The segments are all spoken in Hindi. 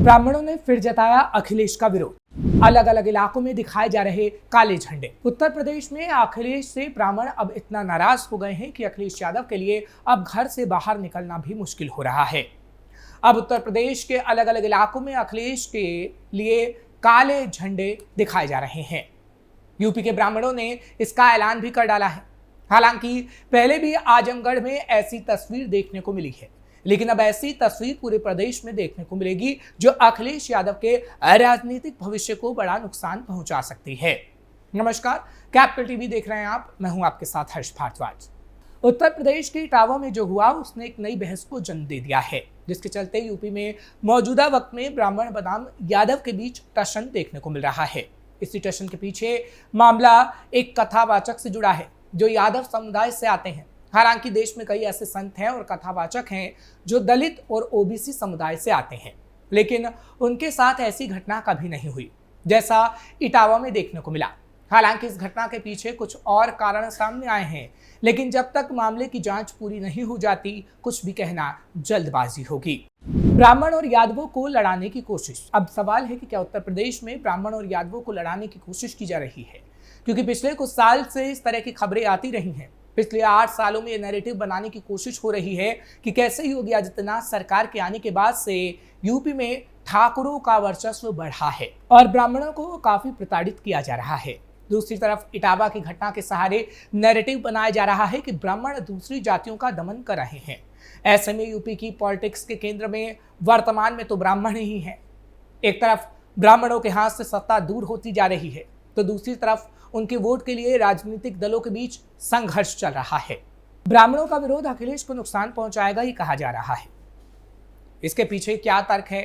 ब्राह्मणों ने फिर जताया अखिलेश का विरोध। अलग अलग इलाकों में दिखाए जा रहे काले झंडे। उत्तर प्रदेश में अखिलेश से ब्राह्मण अब इतना नाराज हो गए हैं कि अखिलेश यादव के लिए अब घर से बाहर निकलना भी मुश्किल हो रहा है। अब उत्तर प्रदेश के अलग अलग इलाकों में अखिलेश के लिए काले झंडे दिखाए जा रहे हैं। यूपी के ब्राह्मणों ने इसका ऐलान भी कर डाला है। हालांकि पहले भी आजमगढ़ में ऐसी तस्वीर देखने को मिली है, लेकिन अब ऐसी तस्वीर पूरे प्रदेश में देखने को मिलेगी जो अखिलेश यादव के राजनीतिक भविष्य को बड़ा नुकसान पहुंचा सकती है। नमस्कार, कैपिटल टीवी देख रहे हैं आप। मैं हूं आपके साथ हर्ष भारद्वाज। उत्तर प्रदेश के इटावा में जो हुआ उसने एक नई बहस को जन्म दे दिया है, जिसके चलते यूपी में मौजूदा वक्त में ब्राह्मण बनाम यादव के बीच टशन देखने को मिल रहा है। इसी टशन के पीछे मामला एक कथावाचक से जुड़ा है जो यादव समुदाय से आते हैं। हालांकि देश में कई ऐसे संत हैं और कथावाचक हैं जो दलित और ओबीसी समुदाय से आते हैं, लेकिन उनके साथ ऐसी घटना कभी नहीं हुई जैसा इटावा में देखने को मिला। हालांकि इस घटना के पीछे कुछ और कारण सामने आए हैं, लेकिन जब तक मामले की जांच पूरी नहीं हो जाती कुछ भी कहना जल्दबाजी होगी। ब्राह्मण और यादवों को लड़ाने की कोशिश। अब सवाल है कि क्या उत्तर प्रदेश में ब्राह्मण और यादवों को लड़ाने की कोशिश की जा रही है? क्योंकि पिछले कुछ साल से इस तरह की खबरें आती रही हैं। पिछले 8 सालों में ये नैरेटिव बनाने की कोशिश हो रही है कि कैसे योगी आदित्यनाथ सरकार के आने के बाद से यूपी में ठाकुरों का वर्चस्व बढ़ा है और ब्राह्मणों को काफी प्रताड़ित किया जा रहा है। दूसरी तरफ इटावा की घटना के सहारे नैरेटिव बनाया जा रहा है कि ब्राह्मण दूसरी जातियों का दमन कर रहे हैं। ऐसे में यूपी की पॉलिटिक्स के केंद्र में वर्तमान में तो ब्राह्मण ही हैं। एक तरफ ब्राह्मणों के हाथ से सत्ता दूर होती जा रही है, तो दूसरी तरफ उनके वोट के लिए राजनीतिक दलों के बीच संघर्ष चल रहा है। ब्राह्मणों का विरोध अखिलेश को नुकसान पहुंचाएगा ही कहा जा रहा है। इसके पीछे क्या तर्क है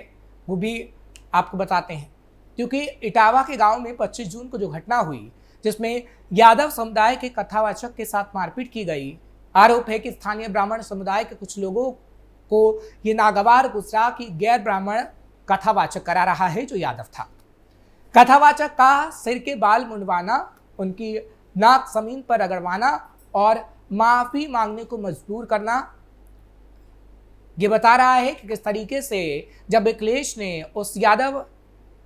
वो भी आपको बताते हैं। क्योंकि इटावा के गांव में 25 जून को जो घटना हुई, जिसमें यादव समुदाय के कथावाचक के साथ मारपीट की गई, आरोप है कि स्थानीय ब्राह्मण समुदाय के कुछ लोगों को ये नागवार गुजरा कि गैर ब्राह्मण कथावाचक करा रहा है जो यादव था। कथावाचक का सिर के बाल मुंडवाना, उनकी नाक जमीन पर रगड़वाना और माफी मांगने को मजबूर करना, ये बता रहा है कि किस तरीके से जब अखिलेश ने उस यादव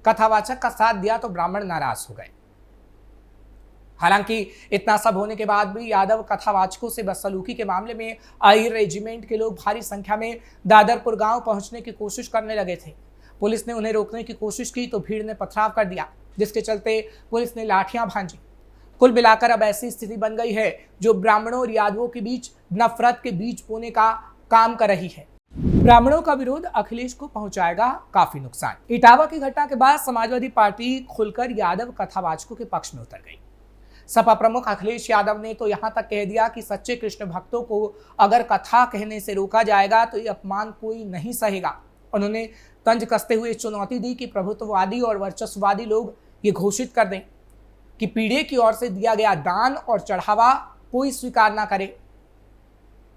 कथावाचक का साथ दिया तो ब्राह्मण नाराज हो गए। हालांकि इतना सब होने के बाद भी यादव कथावाचकों से बदसलूकी के मामले में अहिर रेजिमेंट के लोग भारी संख्या में दादरपुर गांव पहुंचने की कोशिश करने लगे थे। पुलिस ने उन्हें रोकने की कोशिश की तो भीड़ ने पथराव कर दिया, जिसके चलते पुलिस ने लाठियां भांजी। कुल मिलाकर अब ऐसी स्थिति बन गई है जो ब्राह्मणों और यादवों के बीच नफरत के बीज बोने का काम कर रही है। ब्राह्मणों का विरोध अखिलेश को पहुंचाएगा काफी नुकसान। इटावा की घटना के बाद समाजवादी पार्टी खुलकर यादव कथावाचकों के पक्ष में उतर गई। सपा प्रमुख अखिलेश यादव ने तो यहां तक कह दिया कि सच्चे कृष्ण भक्तों को अगर कथा कहने से रोका जाएगा तो ये अपमान कोई नहीं सहेगा। उन्होंने तंज कसते हुए चुनौती दी कि प्रभुत्ववादी और वर्चस्ववादी लोग ये घोषित कर दें कि पीढ़े की ओर से दिया गया दान और चढ़ावा कोई स्वीकार ना करे।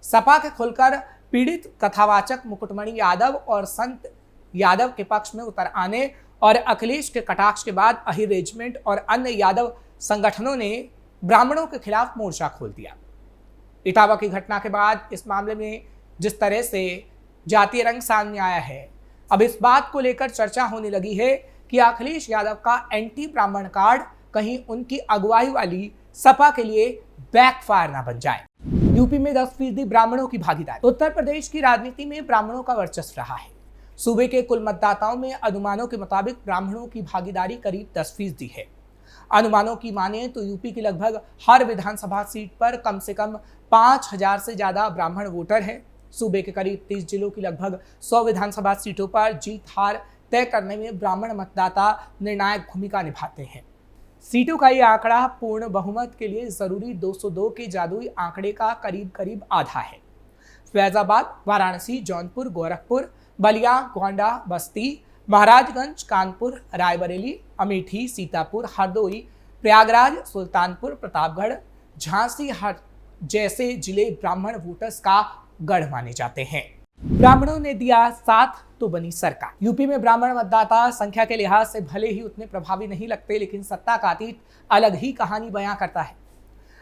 सपा के खुलकर पीड़ित कथावाचक मुकुटमणि यादव और संत यादव के पक्ष में उतर आने और अखिलेश के कटाक्ष के बाद अहिर रेजिमेंट और अन्य यादव संगठनों ने ब्राह्मणों के खिलाफ मोर्चा खोल दिया। इटावा की घटना के बाद इस मामले में जिस तरह से जातीय रंग सामने आया है, अब इस बात को लेकर चर्चा होने लगी है कि अखिलेश यादव का एंटी ब्राह्मण कार्ड कहीं उनकी अगुवाई वाली सपा के लिए बैकफायर ना बन जाए। यूपी में 10% ब्राह्मणों की भागीदारी। उत्तर प्रदेश की राजनीति में ब्राह्मणों का वर्चस्व रहा है। सूबे के कुल मतदाताओं में अनुमानों के मुताबिक ब्राह्मणों की भागीदारी करीब 10% है। अनुमानों की माने तो यूपी की लगभग हर विधानसभा सीट पर कम से कम 5000 से ज्यादा ब्राह्मण वोटर हैं। सूबे के करीब 30 जिलों की लगभग 100 विधानसभा सीटों पर जीत हार तय करने में ब्राह्मण मतदाता निर्णायक भूमिका निभाते हैं। सीटों का ये आंकड़ा पूर्ण बहुमत के लिए जरूरी 202 के जादुई आंकड़े का करीब आधा है। फैजाबाद, वाराणसी, जौनपुर, गोरखपुर, बलिया, गोंडा, बस्ती, महाराजगंज, कानपुर, रायबरेली, अमेठी, सीतापुर, हरदोई, प्रयागराज, सुल्तानपुर, प्रतापगढ़, झांसी जैसे जिले ब्राह्मण वोटर्स का गढ़ माने जाते हैं। ब्राह्मणों ने दिया साथ तो बनी सरकार। यूपी में ब्राह्मण मतदाता संख्या के लिहाज से भले ही उतने प्रभावी नहीं लगते, लेकिन सत्ता का अतीत अलग ही कहानी बयां करता है।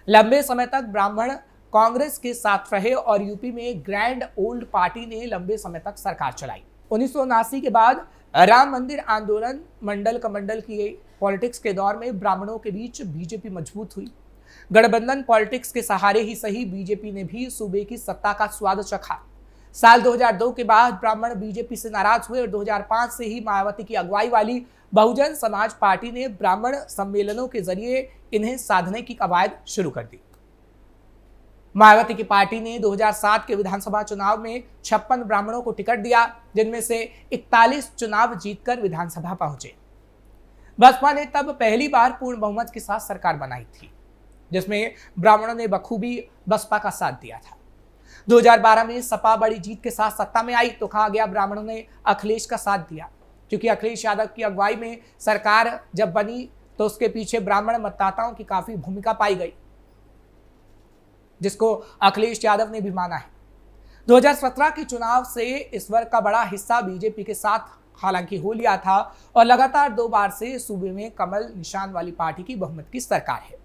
लंबे समय तक ब्राह्मण कांग्रेस के साथ रहे और यूपी में ग्रैंड ओल्ड पार्टी ने लंबे समय तक सरकार चलाई। 1979 के बाद राम मंदिर आंदोलन मंडल कमंडल की पॉलिटिक्स के दौर में ब्राह्मणों के बीच बीजेपी मजबूत हुई। गठबंधन पॉलिटिक्स के सहारे ही सही बीजेपी ने भी सूबे की सत्ता का स्वाद चखा। साल 2002 के बाद ब्राह्मण बीजेपी से नाराज हुए और 2005 से ही मायावती की अगुवाई वाली बहुजन समाज पार्टी ने ब्राह्मण सम्मेलनों के जरिए इन्हें साधने की कवायद शुरू कर दी। मायावती की पार्टी ने 2007 के विधानसभा चुनाव में 56 ब्राह्मणों को टिकट दिया, जिनमें से 41 चुनाव जीतकर विधानसभा पहुंचे। बसपा ने तब पहली बार पूर्ण बहुमत के साथ सरकार बनाई थी, जिसमें ब्राह्मणों ने बखूबी बसपा का साथ दिया था। 2012 में सपा बड़ी जीत के साथ सत्ता में आई तो कहा गया ब्राह्मणों ने अखिलेश का साथ दिया, क्योंकि अखिलेश यादव की अगुवाई में सरकार जब बनी तो उसके पीछे ब्राह्मण मतदाताओं की काफी भूमिका पाई गई, जिसको अखिलेश यादव ने भी माना है। 2017 के चुनाव से इस वर्ग का बड़ा हिस्सा बीजेपी के साथ हालांकि हो लिया था और लगातार 2 बार से सूबे में कमल निशान वाली पार्टी की बहुमत की सरकार है,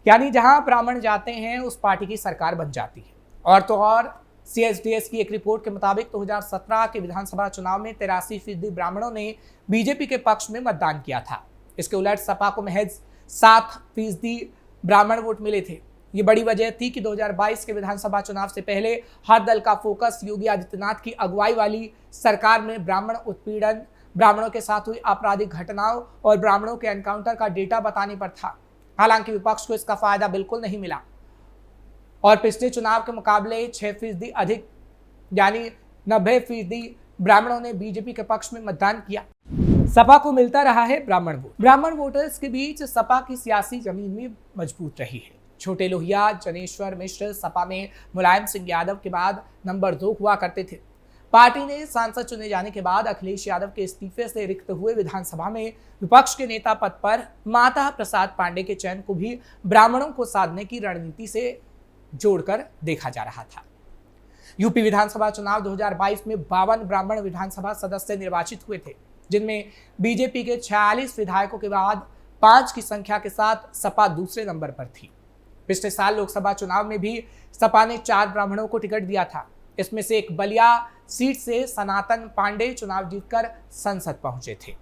यानी जहां ब्राह्मण जाते हैं उस पार्टी की सरकार बन जाती है। और तो और CSDS की एक रिपोर्ट के मुताबिक 2017 के विधानसभा चुनाव में 83% ब्राह्मणों ने बीजेपी के पक्ष में मतदान किया था। इसके उलट सपा को महज 7% ब्राह्मण वोट मिले थे। ये बड़ी वजह थी कि 2022 के विधानसभा चुनाव से पहले हर दल का फोकस योगी आदित्यनाथ की अगुवाई वाली सरकार में ब्राह्मण उत्पीड़न, ब्राह्मणों के साथ हुई आपराधिक घटनाओं और ब्राह्मणों के एनकाउंटर का डेटा बताने पर था। हालांकि विपक्ष को इसका फायदा बिल्कुल नहीं मिला और पिछले चुनाव के मुकाबले 6% अधिक यानी 90% ब्राह्मणों ने बीजेपी के पक्ष में मतदान किया। सपा को मिलता रहा है ब्राह्मण वोट। ब्राह्मण वोटर्स के बीच सपा की सियासी जमीन में मजबूत रही है। छोटे लोहिया, जनेश्वर मिश्र सपा में मुलायम सिंह यादव के बाद नंबर 2 हुआ करते थे। पार्टी ने सांसद चुने जाने के बाद अखिलेश यादव के इस्तीफे से रिक्त हुए विधानसभा में विपक्ष के नेता पद पर माता प्रसाद पांडे के चयन को भी ब्राह्मणों को साधने की रणनीति से जोड़कर देखा जा रहा था। यूपी विधानसभा चुनाव 2022 में 52 ब्राह्मण विधानसभा सदस्य निर्वाचित हुए थे, जिनमें बीजेपी के 46 विधायकों के बाद 5 की संख्या के साथ सपा दूसरे नंबर पर थी। पिछले साल लोकसभा चुनाव में भी सपा ने 4 ब्राह्मणों को टिकट दिया था। इसमें से एक बलिया सीट से सनातन पांडे चुनाव जीतकर संसद पहुंचे थे।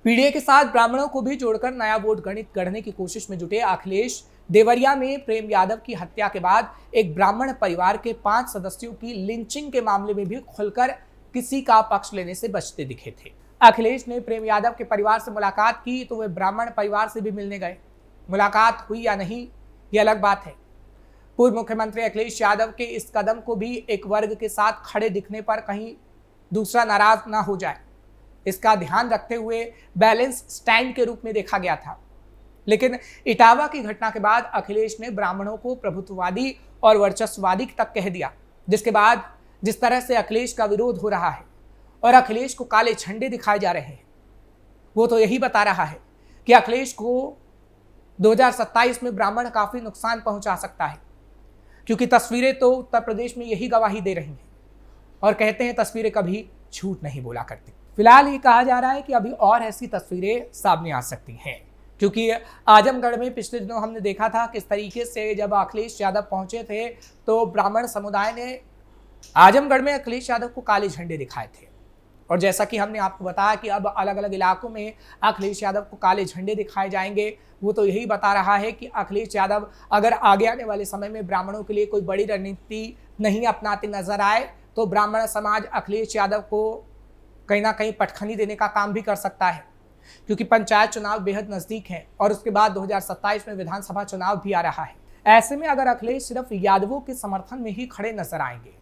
पीडीए के साथ ब्राह्मणों को भी जोड़कर नया वोट गणित गढ़ने की कोशिश में जुटे अखिलेश देवरिया में प्रेम यादव की हत्या के बाद एक ब्राह्मण परिवार के 5 सदस्यों की लिंचिंग के मामले में भी खुलकर किसी का पक्ष लेने से बचते दिखे थे। अखिलेश ने प्रेम यादव के परिवार से मुलाकात की तो वे ब्राह्मण परिवार से भी मिलने गए। मुलाकात हुई या नहीं ये अलग बात है। पूर्व मुख्यमंत्री अखिलेश यादव के इस कदम को भी एक वर्ग के साथ खड़े दिखने पर कहीं दूसरा नाराज ना हो जाए, इसका ध्यान रखते हुए बैलेंस स्टैंड के रूप में देखा गया था। लेकिन इटावा की घटना के बाद अखिलेश ने ब्राह्मणों को प्रभुत्ववादी और वर्चस्ववादी तक कह दिया, जिसके बाद जिस तरह से अखिलेश का विरोध हो रहा है और अखिलेश को काले झंडे दिखाए जा रहे हैं, वो तो यही बता रहा है कि अखिलेश को 2027 में ब्राह्मण काफी नुकसान पहुंचा सकता है, क्योंकि तस्वीरें तो उत्तर प्रदेश में यही गवाही दे रही हैं और कहते हैं तस्वीरें कभी झूठ नहीं बोला करती। फिलहाल ये कहा जा रहा है कि अभी और ऐसी तस्वीरें सामने आ सकती हैं, क्योंकि आजमगढ़ में पिछले दिनों हमने देखा था किस तरीके से जब अखिलेश यादव पहुंचे थे तो ब्राह्मण समुदाय ने आजमगढ़ में अखिलेश यादव को काले झंडे दिखाए थे। और जैसा कि हमने आपको बताया कि अब अलग अलग इलाकों में अखिलेश यादव को काले झंडे दिखाए जाएंगे, वो तो यही बता रहा है कि अखिलेश यादव अगर आगे आने वाले समय में ब्राह्मणों के लिए कोई बड़ी रणनीति नहीं अपनाते नजर आए तो ब्राह्मण समाज अखिलेश यादव को कहीं ना कहीं पटखनी देने का काम भी कर सकता है, क्योंकि पंचायत चुनाव बेहद नजदीक है और उसके बाद 2027 में विधानसभा चुनाव भी आ रहा है। ऐसे में अगर अखिलेश सिर्फ यादवों के समर्थन में ही खड़े नजर आएंगे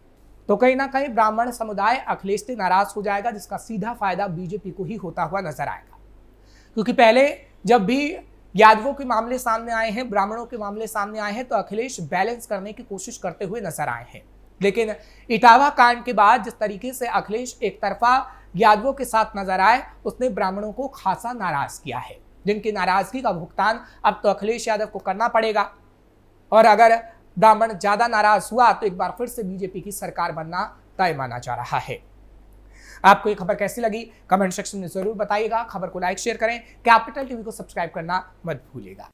तो कहीं ना कहीं ब्राह्मण समुदाय अखिलेश से नाराज हो जाएगा, जिसका सीधा फायदा बीजेपी को ही होता हुआ नजर आएगा। क्योंकि पहले जब भी यादवों के मामले सामने आए हैं, ब्राह्मणों के मामले सामने आए हैं, तो अखिलेश बैलेंस करने की कोशिश करते हुए नजर आए हैं। लेकिन इटावा कांड के बाद जिस तरीके से अखिलेश एक तरफा यादवों के साथ नजर आए, उसने ब्राह्मणों को खासा नाराज किया है, जिनकी नाराजगी का भुगतान अब तो अखिलेश यादव को करना पड़ेगा। और अगर ब्राह्मण ज्यादा नाराज हुआ तो एक बार फिर से बीजेपी की सरकार बनना तय माना जा रहा है। आपको ये खबर कैसी लगी कमेंट सेक्शन में जरूर बताइएगा। खबर को लाइक शेयर करें, कैपिटल टीवी को सब्सक्राइब करना मत भूलिएगा।